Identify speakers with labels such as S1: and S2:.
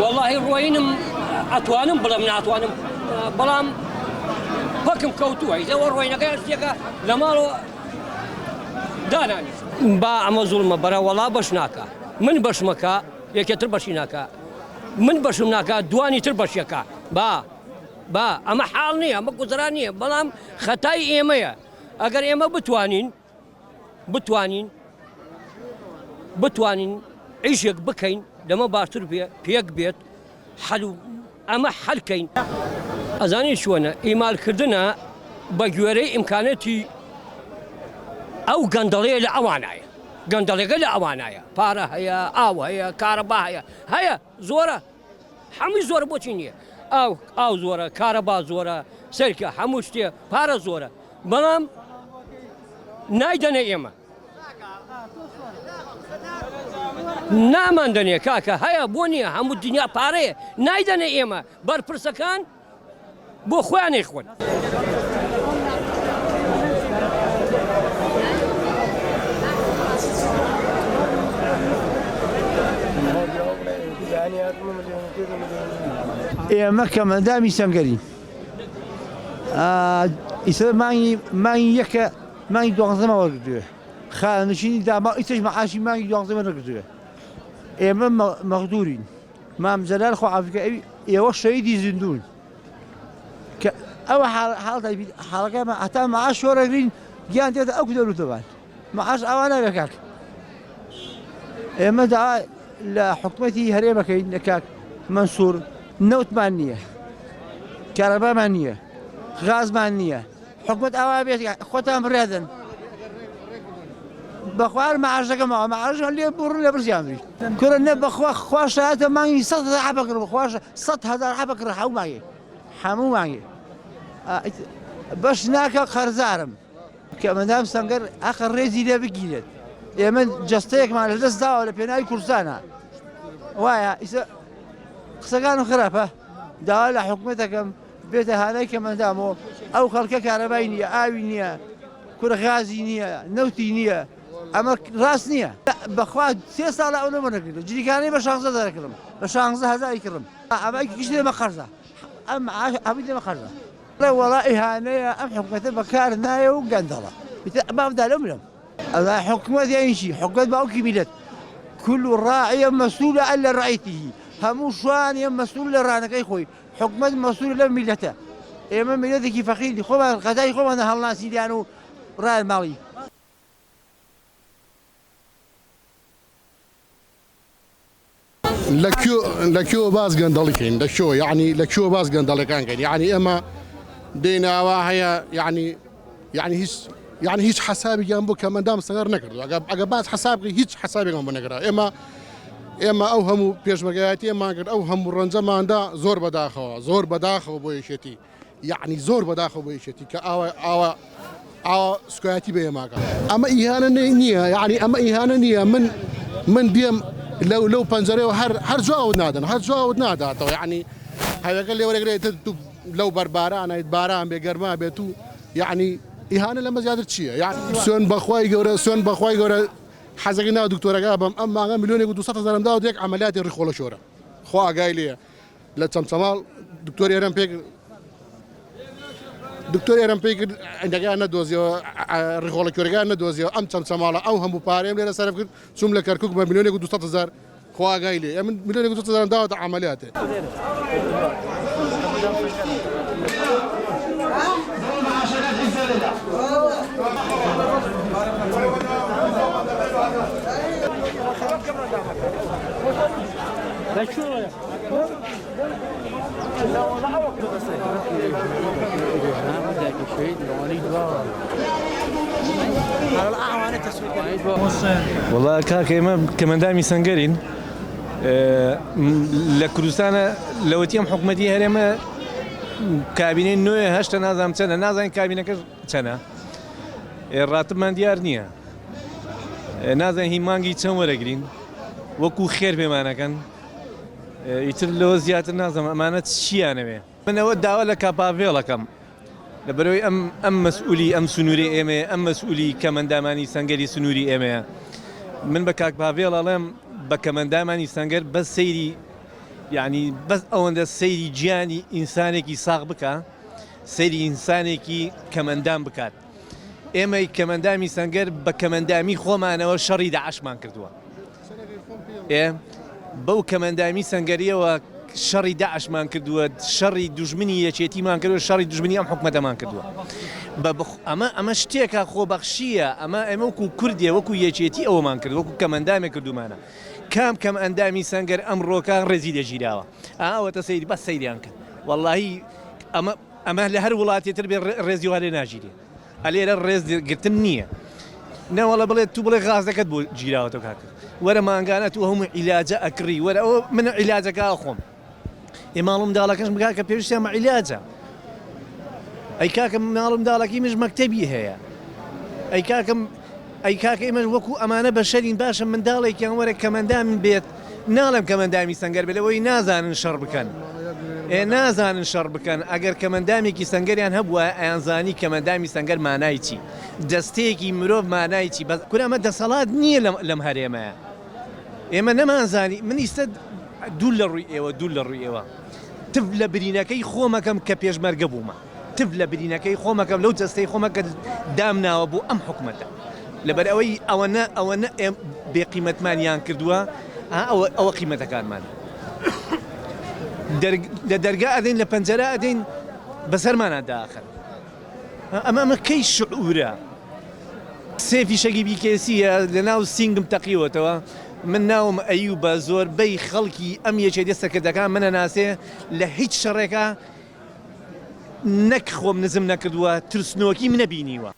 S1: والله روينم أتوانم بلا من أتوانم بلام حكم كوتوه إذا وروينا كيا لمالو داناني با أما ظلم برا ولا بشناكا من بشمكا يكتر بشيناكا من بشمناكا دواني تربشيكا با أما حالني أما قدراني بلام خطاي إيميا أجر إيما بتوانين عيشك بكين لما باشتر بيك بيت حلو أما حل كين أزاني شونا إيمال كردنا بجوري إمكاناتي أو قندلية لأوانايا قندلية لأوانايا بارا هيا أو هيا كهرباء هيا زورة حمي زورة بوتشينية أو زورة كهرباء زورة سلكة حموشتي بارا زورة بلام نايدنا إيما نامان دنيا كاكا هيا بونيا همو الدنيا باري نايدنا إيما بار برسكان بو خواني إخوان
S2: ئێمە کەمەندامی سەنگەرین ئیسە مانگی یەکە مانگی دوازدەمە وەرگرتووە خانشینی داما ئیترش مەعاشی مانگی دوازدەمە نەگرتووە ئێمە مەغدوورین مام جەلال خۆعافیکە ئێوە شەهیدی زیندوون کە ئەوە حاڵەکەمە هەتا مەعاش وەرەگرین گیان دێتە ئەو دەوروتەوان مەعاش ئەوە نابێ کاک ئێمە داوا لە حکومەتی هەرێمەکەین لە کاک منسوور نەوتمان نییە کارەبامان نییە غازمان نییە حکومەت ئەوە بێت خۆتان بڕێدن بەخوار مەعاشەکەمەوە مەعاشەکە لێ بڕن لە برزیانری کورە نە بەخوا خوا شایەتە مانگی 100,000 حەبەکڕ خواشە 100,000 حەبەکڕ هەموو مانگێ بەش ناکە قەرزارم کە مەدام سەنگەر ئەخە ڕێزی لێ بگیرێت ئێمە جەستەیەکمان لەدەست داوە لە پێناوی کوردستانە وایە ئیسە قسەکانم خراپە داوا لە حکومەتەکەم بێتە هانای کە مەدامەوە ئەو خەڵکە کارەبای نییە ئاوی نییە کورە غازی نییە نەوتی نییە ئەمە ڕاست نییە بەخوا 3 ساڵە ئەو لەمە نەکردو جریکانەی بە 16 دەکردم بە 16,000 کردم ئەمە گشت لێمە قەرزە ئەم ئەبی لێمە قەرزە وەڵا ئیهانەیە ئەم حکومەتە بەکار نایە و گەندەڵە بابدا لەم حكومة يعني شيء حكومة باوكي بلاد كل راعي مسؤول عن رعيته همو شوان مسؤول لرانك أي خوي حكومة مسؤول لملته إما ملته كيف فقير خوما الغداء خوما نهالنا سيدانو راعي المالي
S3: لكيو باز قندلكين لكيو يعني لكيو باز قندلكان يعني إما دينا واهية يعني هيش حسابي جنبه كمان دام صغير نقدر عقبات حسابي هيش حسابي جنبه نقدر إما أوهم بيش مجاتي إما قد أوهم الرنزمان دا زور بداخو بويشتي يعني زور بداخو بويشتي كأوا سكواتي بيما أما إهانة نية يعني أما إهانة نية من ديم لو بنزريو هر جاود نادا يعني هذا قال لي ولا لو برباران يتباران بجرما بيتو يعني إهانة لما زيادة شيء يعني سون بخواي جورا حزقنا دكتورة جابهم أما أنا مليون يقولوا 100,000 داود يك عمليات الرخولة شورا خوا جاي لي لتسمال دكتور إيران بيك عندك أنا دوزيو الرخولة شورا أنا دوزيو أم تسمال أو هم باريم لنا صرف كل سوم لك كركوك مليون يقولوا 100,000 خوا جاي لي مليون يقولوا 100,000 داود عمليات
S4: والله كاكا كمان دامي سنجرين لكردستان لو تيم حكومتي هرما كابينين نوع هشت نازم سنة نازم كابينة سنة الراتب من ديار نية نازم هي مانجي تسمى رجلين وكو خير بمانا كان يتر له زيادة نازم أمانة شيء أنا به من أود دعوة لك بافيلا كم لەبەرەوەی ئەم مەسئولی ئەم سنووری ئێمەیە ئەم مەسئولی کەمەندامانی سەنگەری سنووری ئێمەیە من بە کاک پاڤێڵ ئەڵێم بە کەمەندامانی سەنگەر بەس سەیری یعنی بەس ئەوەندە سەیری گیانی ئینسانێکی ساغ بکە سەیری ئینسانێکی کەمەندام بکات ئێمەی کەمەندامی سەنگەر بە کەمەندامی خۆمانەوە شەڕی داعشمان کردووە بەو کەمەندامی سەنگەریەوە شەڕی داعشمان کردووە شەڕی دوژمنی یەکێتیمان کردووە شەڕی دوژمنی ئەم حکومەتەمان کردووە ئەمە شتێکە خۆبەخشیە ئەمە وەکو کوردیە وەکو یەکێتی ئەوەمان کرد وەکو کەمەندامێک کردومانە کام ئەندامی سەنگەر ئەم ڕۆکان ڕێزی دەژیراوە ئەوەتە سەیری بەس سەیریان کرد وەڵاهی ئەمە لە هەر وڵاتێتر بێ ڕێزی وارێ ناژیرێ ئەلێرە ڕێزگرتن نییە نەوەڵە بڵێت تو بڵێ غازەکەت بۆ گیراوەتەوە کاکە وەرە مانگانە تو هەموو عیلاجە ئەکڕی وەرە ئەوە منە عیلاجەکە خۆم ئێماڵم داڵەکەش بگا کە پێویستیان بە عیلاجە ئەی کاکە ماڵم داڵەکەی مش مەکتەبی هەیە ئەی کاکە ئێمە وەکو ئەمانە بە شەرین باشە منداڵێکیان وەرە کەمەندام بێت ناڵم کەمەندامی سەنگەر بێت لەوەی نازانن شەڕ بکەن نازانن شەڕ بکەن ئەگەر کەمەندامێکی سەنگەریان هەبووە ئەیانزانی کەمەندامی سەنگەر مانای چی دەستەیەکی مرۆڤ مانای چی بەس کورە ئەمە دەسەڵات نییە لەم هەرێمەیە ئێمە نەمانزانی من ئیستا دوو لە ڕووی ئێوە تف لە برینەکەی خۆمەکەم کە پێشمەرگە بوومە تف لە برینەکەی خۆمەکەم لەو جەستەی خۆمەکە دامناوە بوو ئەم حکومەتە لەبەر ئەوەی ئەوەنە بێقیمەتمانیان کردووە ئەوە قیمەتەکانمان لە دەرگا ئەدەین لە پەنجەرە ئەدەین بەسەرمانە داخن ئەمە کەی شعورە سێفی شەگی بیکێسیە لە ناو سینگم تەقیوەتەوە من ناوم ئەیوبە زۆربەی خەڵکی ئەم یەکێ دەستەکردەکان منە ناسێ لە هیچ شەڕێکە نەک خۆم نزم نەکردووە ترسنۆکی منە بینیوە